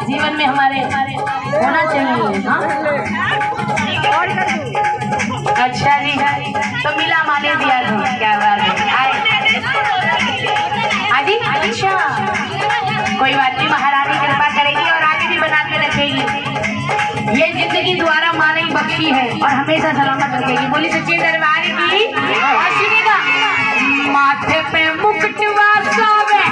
जीवन में हमारे होना चाहिए। हाँ अच्छा जी, तो मिला माने दिया था, क्या बात है। आजी अच्छा, कोई बात नहीं, महारानी कृपा करेगी और आगे भी बना के रखेगी। ये जिंदगी द्वारा माँ ने बख्शी है और हमेशा सलामत रखेगी। बोली सच्चे दरबार की। और सुनिएगा, माथे पे मुकुट वासावे